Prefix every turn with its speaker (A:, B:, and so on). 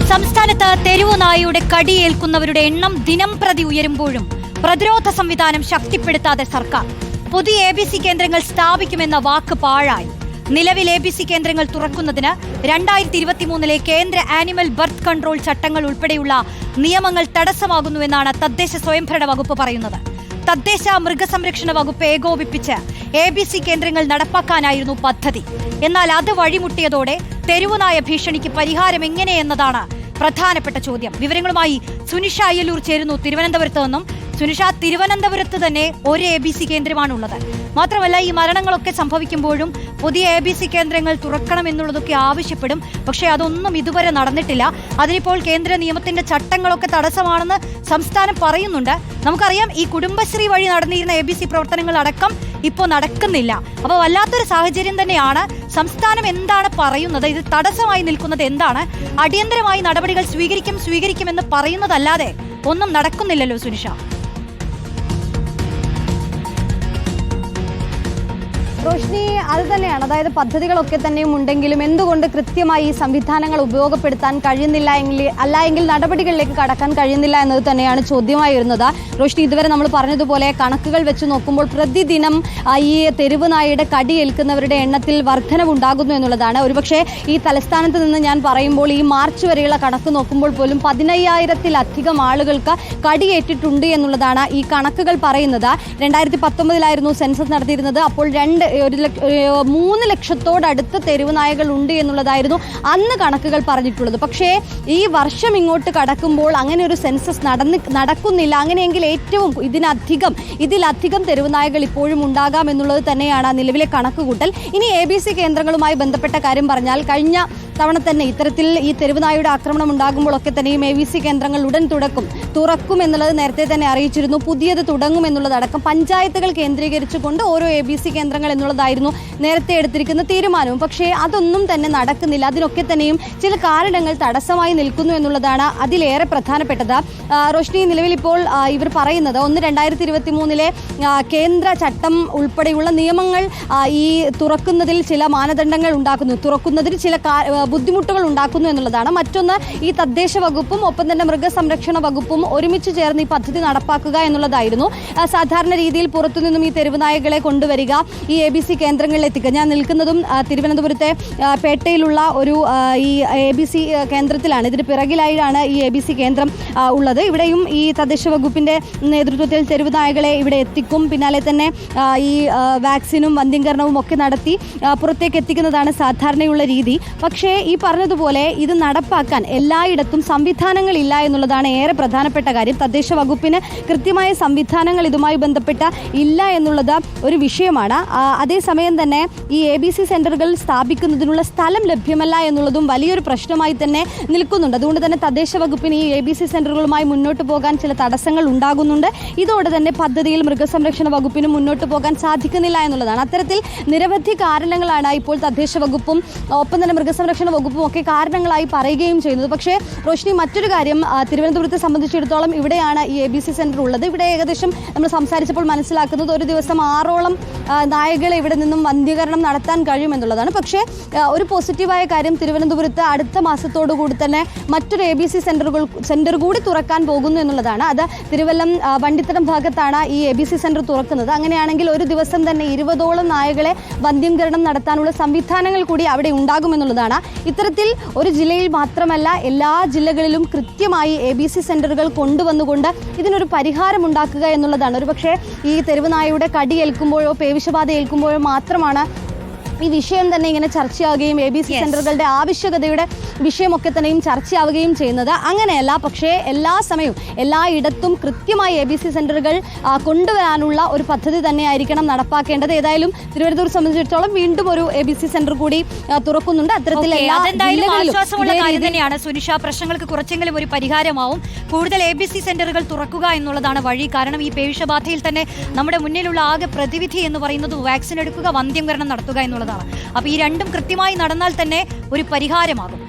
A: സംസ്ഥാനത്ത് തെരുവുനായയുടെ കടിയേൽക്കുന്നവരുടെ എണ്ണം ദിനംപ്രതി ഉയരുമ്പോഴും പ്രതിരോധ സംവിധാനം ശക്തിപ്പെടുത്താതെ സർക്കാർ. പുതിയ ABC കേന്ദ്രങ്ങൾ സ്ഥാപിക്കുമെന്ന വാക്ക് പാഴായി. നിലവിൽ ABC കേന്ദ്രങ്ങൾ തുറക്കുന്നതിന് 2023 കേന്ദ്ര ആനിമൽ ബർത്ത് കൺട്രോൾ ചട്ടങ്ങൾ ഉൾപ്പെടെയുള്ള നിയമങ്ങൾ തടസ്സമാകുന്നുവെന്നാണ് തദ്ദേശ സ്വയംഭരണ വകുപ്പ് പറയുന്നത്. തദ്ദേശ മൃഗസംരക്ഷണ വകുപ്പ് ഏകോപിപ്പിച്ച് ABC കേന്ദ്രങ്ങൾ നടപ്പാക്കാനായിരുന്നു പദ്ധതി. എന്നാൽ അത് വഴിമുട്ടിയതോടെ തെരുവുനായ ഭീഷണിക്ക് പരിഹാരം എങ്ങനെയെന്നതാണ് പ്രധാനപ്പെട്ട ചോദ്യം. വിവരങ്ങളുമായി സുനിഷ അയ്യലൂർ ചേരുന്നു തിരുവനന്തപുരത്ത് നിന്നും. സുനിഷ, തിരുവനന്തപുരത്ത് തന്നെ ഒരു ABC കേന്ദ്രമാണുള്ളത്. മാത്രമല്ല, ഈ മരണങ്ങളൊക്കെ സംഭവിക്കുമ്പോഴും പുതിയ ABC കേന്ദ്രങ്ങൾ തുറക്കണമെന്നുള്ളതൊക്കെ ആവശ്യപ്പെടും. പക്ഷേ അതൊന്നും ഇതുവരെ നടന്നിട്ടില്ല. അതിനിപ്പോൾ കേന്ദ്ര നിയമത്തിന്റെ ചട്ടങ്ങളൊക്കെ തടസ്സമാണെന്ന് സംസ്ഥാനം പറയുന്നുണ്ട്. നമുക്കറിയാം, ഈ കുടുംബശ്രീ വഴി നടന്നിരുന്ന ABC പ്രവർത്തനങ്ങൾ അടക്കം ഇപ്പോൾ നടക്കുന്നില്ല. അപ്പോൾ വല്ലാത്തൊരു സാഹചര്യം തന്നെയാണ്. സംസ്ഥാനം എന്താണ് പറയുന്നത്? ഇത് തടസ്സമായി നിൽക്കുന്നത് എന്താണ്? അടിയന്തരമായി നടപടികൾ സ്വീകരിക്കുമെന്ന് പറയുന്നതല്ലാതെ ഒന്നും നടക്കുന്നില്ലല്ലോ സുനിഷ.
B: റോഷ്നി, അത് തന്നെയാണ്. അതായത് പദ്ധതികളൊക്കെ തന്നെയും ഉണ്ടെങ്കിലും എന്തുകൊണ്ട് കൃത്യമായി ഈ സംവിധാനങ്ങൾ ഉപയോഗപ്പെടുത്താൻ കഴിയുന്നില്ല, അല്ലായെങ്കിൽ നടപടികളിലേക്ക് കടക്കാൻ കഴിയുന്നില്ല എന്നത് തന്നെയാണ് ചോദ്യമായി വരുന്നത്. റോഷ്നി, ഇതുവരെ നമ്മൾ പറഞ്ഞതുപോലെ കണക്കുകൾ വെച്ച് നോക്കുമ്പോൾ പ്രതിദിനം ഈ തെരുവ് നായയുടെ കടിയേൽക്കുന്നവരുടെ എണ്ണത്തിൽ വർധനവുണ്ടാകുന്നു എന്നുള്ളതാണ്. ഒരുപക്ഷെ ഈ തലസ്ഥാനത്ത് നിന്ന് ഞാൻ പറയുമ്പോൾ ഈ മാർച്ച് വരെയുള്ള കണക്ക് നോക്കുമ്പോൾ പോലും 15,000-ലധികം ആളുകൾക്ക് കടിയേറ്റിട്ടുണ്ട് എന്നുള്ളതാണ് ഈ കണക്കുകൾ പറയുന്നത്. 2019 സെൻസസ് നടത്തിയിരുന്നത്. അപ്പോൾ 3 ലക്ഷത്തോടടുത്ത് തെരുവ് നായകൾ ഉണ്ട് എന്നുള്ളതായിരുന്നു അന്ന് കണക്കുകൾ പറഞ്ഞിട്ടുള്ളത്. പക്ഷേ ഈ വർഷം ഇങ്ങോട്ട് കടക്കുമ്പോൾ അങ്ങനെ ഒരു സെൻസസ് നടക്കുന്നില്ല. അങ്ങനെയെങ്കിൽ ഏറ്റവും ഇതിലധികം തെരുവ് നായകൾ ഇപ്പോഴും ഉണ്ടാകാം എന്നുള്ളത് തന്നെയാണ് നിലവിലെ കണക്കുകൂട്ടൽ. ഇനി ABC കേന്ദ്രങ്ങളുമായി ബന്ധപ്പെട്ട കാര്യം പറഞ്ഞാൽ, കഴിഞ്ഞ തവണ തന്നെ ഇത്തരത്തിൽ ഈ തെരുവുനായയുടെ ആക്രമണം ഉണ്ടാകുമ്പോഴൊക്കെ തന്നെയും ABC കേന്ദ്രങ്ങൾ ഉടൻ തുറക്കും എന്നുള്ളത് നേരത്തെ തന്നെ അറിയിച്ചിരുന്നു. പുതിയത് തുടങ്ങും എന്നുള്ളതടക്കം പഞ്ചായത്തുകൾ കേന്ദ്രീകരിച്ചുകൊണ്ട് ഓരോ ABC കേന്ദ്രങ്ങൾ എന്നുള്ളതായിരുന്നു നേരത്തെ എടുത്തിരിക്കുന്ന തീരുമാനവും. പക്ഷേ അതൊന്നും തന്നെ നടക്കുന്നില്ല. അതിനൊക്കെ തന്നെയും ചില കാരണങ്ങൾ തടസ്സമായി നിൽക്കുന്നു എന്നുള്ളതാണ് അതിലേറെ പ്രധാനപ്പെട്ടത്. റോഷ്നി, നിലവിൽ ഇപ്പോൾ ഇവർ പറയുന്നത് 2023 കേന്ദ്ര ചട്ടം ഉൾപ്പെടെയുള്ള നിയമങ്ങൾ ഈ തുറക്കുന്നതിൽ ചില മാനദണ്ഡങ്ങൾ ഉണ്ടാക്കുന്നു, തുറക്കുന്നതിൽ ചില ബുദ്ധിമുട്ടുകൾ ഉണ്ടാക്കുന്നു എന്നുള്ളതാണ്. മറ്റൊന്ന്, ഈ തദ്ദേശ വകുപ്പും ഒപ്പം തന്നെ മൃഗസംരക്ഷണ വകുപ്പും ഒരുമിച്ച് ചേർന്ന് ഈ പദ്ധതി നടപ്പാക്കുക എന്നുള്ളതായിരുന്നു. സാധാരണ രീതിയിൽ പുറത്തുനിന്നും ഈ തെരുവുനായകളെ കൊണ്ടുവരിക, ഈ ABC കേന്ദ്രങ്ങളിൽ എത്തിക്കുക. ഞാൻ നിൽക്കുന്നതും തിരുവനന്തപുരത്തെ പേട്ടയിലുള്ള ഒരു ഈ ABC കേന്ദ്രത്തിലാണ്. ഇതിന് പിറകിലായാണ് ഈ ABC കേന്ദ്രം ഉള്ളത്. ഇവിടെയും ഈ തദ്ദേശ വകുപ്പിന്റെ നേതൃത്വത്തിൽ തെരുവുനായകളെ ഇവിടെ എത്തിക്കും. പിന്നാലെ തന്നെ ഈ വാക്സിനും വന്ധ്യംകരണവും ഒക്കെ നടത്തി പുറത്തേക്ക് എത്തിക്കുന്നതാണ് സാധാരണയുള്ള രീതി. പക്ഷേ ഈ പറഞ്ഞതുപോലെ ഇത് നടപ്പാക്കാൻ എല്ലായിടത്തും സംവിധാനങ്ങളില്ല എന്നുള്ളതാണ് ഏറെ പ്രധാനപ്പെട്ട കാര്യം. തദ്ദേശ വകുപ്പിന് കൃത്യമായ സംവിധാനങ്ങൾ ഇതുമായി ബന്ധപ്പെട്ട ഇല്ല എന്നുള്ളത് ഒരു വിഷയമാണ്. അതേസമയം തന്നെ ഈ ABC സെന്ററുകൾ സ്ഥാപിക്കുന്നതിനുള്ള സ്ഥലം ലഭ്യമല്ല എന്നുള്ളതും വലിയൊരു പ്രശ്നമായി തന്നെ നിൽക്കുന്നുണ്ട്. അതുകൊണ്ട് തന്നെ തദ്ദേശ വകുപ്പിന് ഈ ABC സെന്ററുകളുമായി മുന്നോട്ട് പോകാൻ ചില തടസ്സങ്ങൾ ഉണ്ടാകുന്നുണ്ട്. ഇതോടെ തന്നെ പദ്ധതിയിൽ മൃഗസംരക്ഷണ വകുപ്പിന് മുന്നോട്ട് പോകാൻ സാധിക്കുന്നില്ല എന്നുള്ളതാണ്. അത്തരത്തിൽ നിരവധി കാരണങ്ങളാണ് ഇപ്പോൾ തദ്ദേശ വകുപ്പും ഒപ്പം തന്നെ മൃഗസംരക്ഷണ വകുപ്പും ഒക്കെ കാരണങ്ങളായി പറയുകയും ചെയ്യുന്നത്. പക്ഷേ റോഷ്നി, മറ്റൊരു കാര്യം, തിരുവനന്തപുരത്തെ സംബന്ധിച്ചിടത്തോളം ഇവിടെയാണ് ഈ ABC സെന്റർ ഉള്ളത്. ഇവിടെ ഏകദേശം നമ്മൾ സംസാരിച്ചപ്പോൾ മനസ്സിലാക്കുന്നത് ഒരു ദിവസം 6ഓളം നായകളെ ഇവിടെ നിന്നും വന്ധ്യീകരണം നടത്താൻ കഴിയുമെന്നുള്ളതാണ്. പക്ഷേ ഒരു പോസിറ്റീവായ കാര്യം, തിരുവനന്തപുരത്ത് അടുത്ത മാസത്തോടു കൂടി തന്നെ മറ്റൊരു ABC സെന്റർ കൂടി തുറക്കാൻ പോകുന്നു എന്നുള്ളതാണ്. അത് തിരുവല്ലം വണ്ടിത്തടം ഭാഗത്താണ് ഈ ABC സെന്റർ തുറക്കുന്നത്. അങ്ങനെയാണെങ്കിൽ ഒരു ദിവസം തന്നെ 20ഓളം നായകളെ വന്ധ്യീകരണം നടത്താനുള്ള സംവിധാനങ്ങൾ കൂടി അവിടെ ഉണ്ടാകുമെന്നുള്ളതാണ്. ഇത്തരത്തിൽ ഒരു ജില്ലയിൽ മാത്രമല്ല എല്ലാ ജില്ലകളിലും കൃത്യമായി ABC സെന്ററുകൾ കൊണ്ടുവന്നുകൊണ്ട് ഇതിനൊരു പരിഹാരം ഉണ്ടാക്കുക എന്നുള്ളതാണ്. ഒരുപക്ഷെ ഈ തെരുവുനായയുടെ കടിയേൽക്കുമ്പോഴോ പേവിഷബാധ ഏൽക്കുമ്പോഴോ മാത്രമാണ് ഈ വിഷയം തന്നെ ഇങ്ങനെ ചർച്ചയാവുകയും ABC സെന്ററുകളുടെ ആവശ്യകതയുടെ വിഷയമൊക്കെ തന്നെയും ചർച്ചയാവുകയും ചെയ്യുന്നത്. അങ്ങനെയല്ല, പക്ഷേ എല്ലാ സമയവും എല്ലായിടത്തും കൃത്യമായി ABC സെന്ററുകൾ കൊണ്ടുവരാനുള്ള ഒരു പദ്ധതി തന്നെയായിരിക്കണം നടപ്പാക്കേണ്ടത്. ഏതായാലും തിരുവനന്തപുരം സംബന്ധിച്ചിടത്തോളം വീണ്ടും ഒരു ABC സെന്റർ കൂടി തുറക്കുന്നുണ്ട്. അത്തരത്തിൽ
A: ആശ്വാസമുള്ള കാര്യം തന്നെയാണ് സുനിഷ. പ്രശ്നങ്ങൾക്ക് കുറച്ചെങ്കിലും ഒരു പരിഹാരമാവും. കൂടുതൽ ABC സെന്ററുകൾ തുറക്കുക എന്നുള്ളതാണ് വഴി. കാരണം ഈ പേവിഷബാധയിൽ തന്നെ നമ്മുടെ മുന്നിലുള്ള ആകെ പ്രതിവിധി എന്ന് പറയുന്നത് വാക്സിൻ എടുക്കുക, വന്ധ്യംകരണം നടത്തുക എന്നുള്ളതാണ്. അപ്പോൾ ഈ രണ്ടും കൃത്യമായി നടന്നാൽ തന്നെ ഒരു പരിഹാരമാകും.